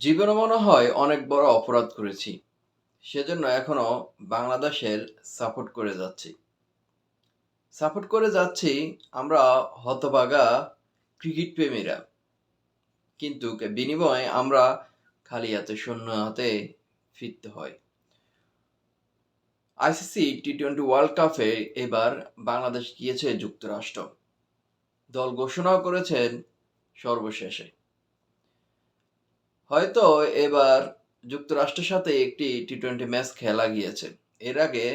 জীবনে মনে হয় অনেক বড় অপরাধ করেছি। সেজন্য এখনো বাংলাদেশের সাপোর্ট করে যাচ্ছি। সাপোর্ট করে যাচ্ছি আমরা হতভাগা ক্রিকেট প্রেমীরা। কিন্তু বিনিময়ে আমরা খালি হাতে শূন্য হাতে ফিরতে হয়। আইসিসি টি-20 ওয়ার্ল্ড কাপে এবার বাংলাদেশ গিয়েছে যুক্তরাষ্ট্র। দল ঘোষণাও করেছেন সর্বশেষে। হয়তো এবার যুক্তরাষ্ট্রের সাথে একটি টি-20 ম্যাচ খেলা গিয়েছে। এর আগে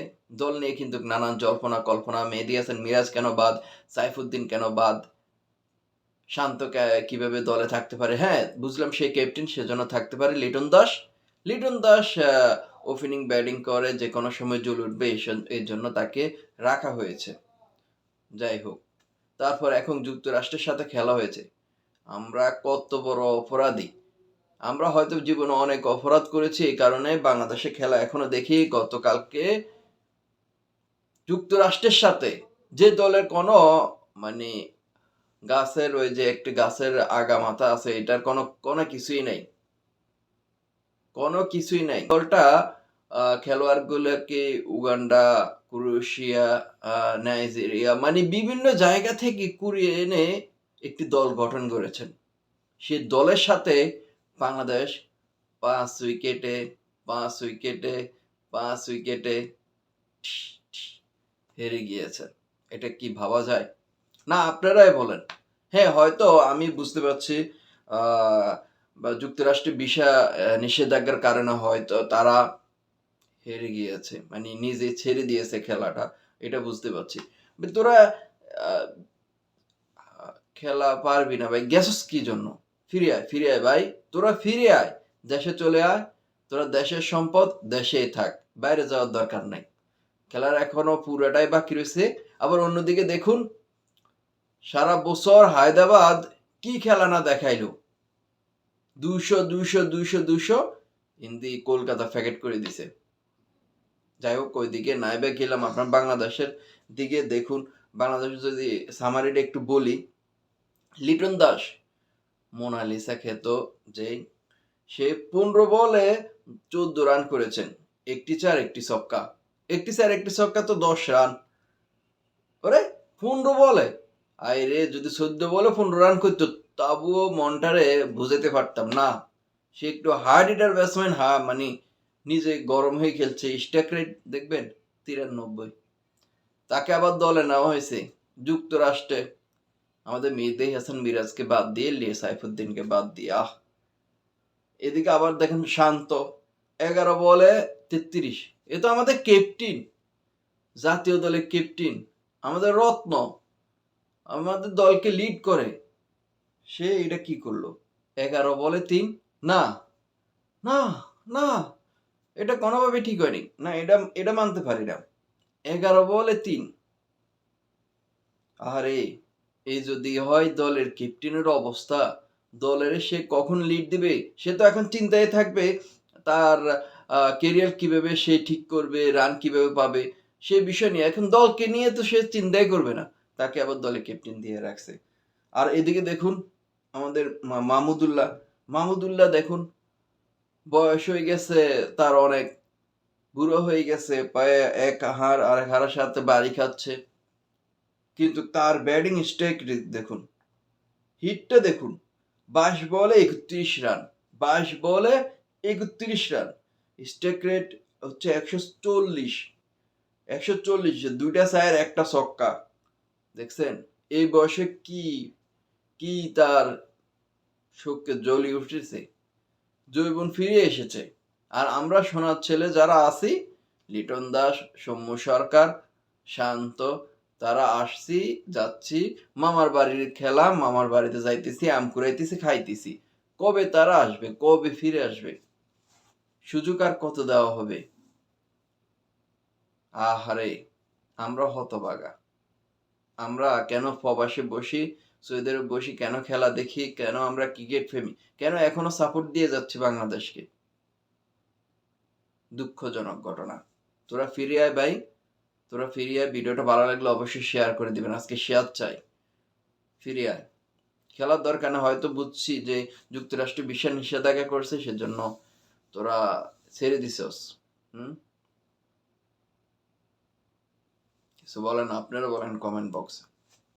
দল নিয়ে কিন্তু নানান জল্পনা কল্পনা, মেহেদী হাসান মিরাজ কেন বাদ, সাইফুদ্দিন কেন বাদ, শান্ত কিভাবে দলে থাকতে পারে। হ্যাঁ, বুঝলাম সে ক্যাপ্টেন সেজন্য থাকতে পারে। লিটন দাস ওপেনিং ব্যাটিং করে, যে কোনো সময় জ্বলে উঠবে, এর জন্য তাকে রাখা হয়েছে। যাই হোক, তারপর এখন যুক্তরাষ্ট্রের সাথে খেলা হয়েছে। আমরা কত বড় অপরাধী! আমরা হয়তো জীবনে অনেক অপরাধ করেছি, এই কারণে বাংলাদেশে খেলা এখনো দেখি। গতকালকে যুক্তরাষ্ট্রের সাথে যে দলের কোনো মানে গাছের ওই যে একটি গাছের আগা মাথা আছে, এটার কোনো কোনো কিছুই নেই, কোনো কিছুই নাই। দলটা খেলোয়াড় গুলোকে উগান্ডা, ক্রোয়েশিয়া, নাইজেরিয়া মানে বিভিন্ন জায়গা থেকে কুড়িয়ে এনে একটি দল গঠন করেছেন। সে দলের সাথে বাংলাদেশ 5 উইকেটে 5 উইকেটে 5 উইকেটে হেরে গিয়েছে। এটা কি ভাবা যায়? না, আপনারাই বলেন। হ্যাঁ, হয়তো আমি বুঝতে পারছি বা যুক্তরাষ্ট্রের ভিসা নিষেধাজ্ঞার কারণে হয়তো তারা হেরে গিয়েছে, মানে নিজে ছেড়ে দিয়েছে খেলাটা, এটা বুঝতে পারছি। তোরা আহ, খেলা পারবি না ভাই, গেছস কি জন্য? ফিরে আয় ভাই, তোরা ফিরে আয়, দেশে চলে আয়। তোরা দেশের সম্পদ, দেশেই থাক, বাইরে যাওয়ার দরকার নাই। খেলার এখনো পুরোটাই বাকি রয়েছে। আবার অন্যদিকে দেখুন, সারা বছর হায়দ্রাবাদ কি খেলা না দেখাইলো, 200 হিন্দি কলকাতা প্যাকেট করে দিছে। যাই হোক, ওই দিকে নাইবে গেলাম, আপনার বাংলাদেশের দিকে দেখুন। বাংলাদেশের যদি সামারিটা একটু বলি, লিটন দাস মোনালিসা খেত, যে সে 15 বলে 14 রান করেছেন, একটি চার একটি ছক্কা তো 10 রান। ওরে, 15 বলে, আইরে যদি 14 বলে 15 রান করতো, তবুও মনটারে বুঝাতে পারতাম না। সে একটু হার্ড হিটার ব্যাটসম্যান, মানে নিজে গরম হয়ে খেলছে। স্ট্রাইক রেট দেখবেন 93। তাকে আবার দলে নেওয়া হয়েছে যুক্তরাষ্ট্রে, আমাদের মেহেদী হাসান মিরাজকে বাদ দিয়ে, সাইফুদ্দিনকে বাদ দিয়ে। এদিকে আবার দেখেন শান্ত, 11 বলে 33। এ তো আমাদের ক্যাপ্টেন, জাতীয় দলের ক্যাপ্টেন, আমাদের রত্ন, আমাদের দলকে লিড করে। সে এটা কি করলো? 11 বলে 3। না, না, না, এটা কোনোভাবে ঠিক হয়নি। না, এটা এটা মানতে পারি না। 11 বলে 3। আরে, এই যদি হয় দলের ক্যাপ্টেনের অবস্থা, দলের সে কখন লিড দিবে? সে তো এখন চিন্তায় থাকবে তার কেরিয়ার কিভাবে সে ঠিক করবে, রান কিভাবে পাবে, সে বিষয় নিয়ে। এখন দলকে নিয়ে তো সে চিন্তাই করবে না, তাকে আবার দলে ক্যাপ্টেন দিয়ে রাখছে। আর এদিকে দেখুন আমাদের মাহমুদুল্লাহ দেখুন, বয়স হয়ে গেছে তার অনেক, বুড়ো হয়ে গেছে, পায়ে এক হাড় আর এক হাড়ের সাথে বাড়ি খাচ্ছে, কিন্তু তার ব্যাটিং স্ট্রাইক দেখুন, হিটটা দেখুন, 22 বলে 31 রান, 22 বলে 31 রান, স্ট্রাইক রেট হচ্ছে 140, দুইটা চার একটা ছক্কা। দেখছেন এই বয়সে কি কি তার শোকে জ্বলি উঠেছে, জৈবন ফিরে এসেছে। আর আমরা সোনার ছেলে যারা আছি, লিটন দাস, সৌম্য সরকার, শান্ত, তারা আসছি যাচ্ছি, মামার বাড়ির খেলা, মামার বাড়িতে যাইতেছি, আম কুড়াইতেছি, খাইতেছি। কবে তারা আসবে, কবে ফিরে আসবে? সুযোগ আর কত দেওয়া হবে? আহারে, আমরা হতভাগা। আমরা কেন প্রবাসে বসি, সৌদি আরবে বসি, কেন খেলা দেখি, কেন আমরা ক্রিকেট প্রেমী, কেন এখনো সাপোর্ট দিয়ে যাচ্ছি বাংলাদেশকে? দুঃখজনক ঘটনা। তোরা ফিরে আয় ভাই, তোরা ফিরে আয়। ভিডিওটা ভালো লাগলে অবশ্যই শেয়ার করে দিবেন, আজকে শেয়ার চাই। ফিরে আয়। খেলার দরকার না, হয়তো বুঝছি যে যুক্তরাষ্ট্র বিশ্ব নিষেধাজ্ঞা করছে, সেজন্য তোরা ছেড়ে দিছস। কিছু বলেন, আপনারা বলেন কমেন্ট বক্সে।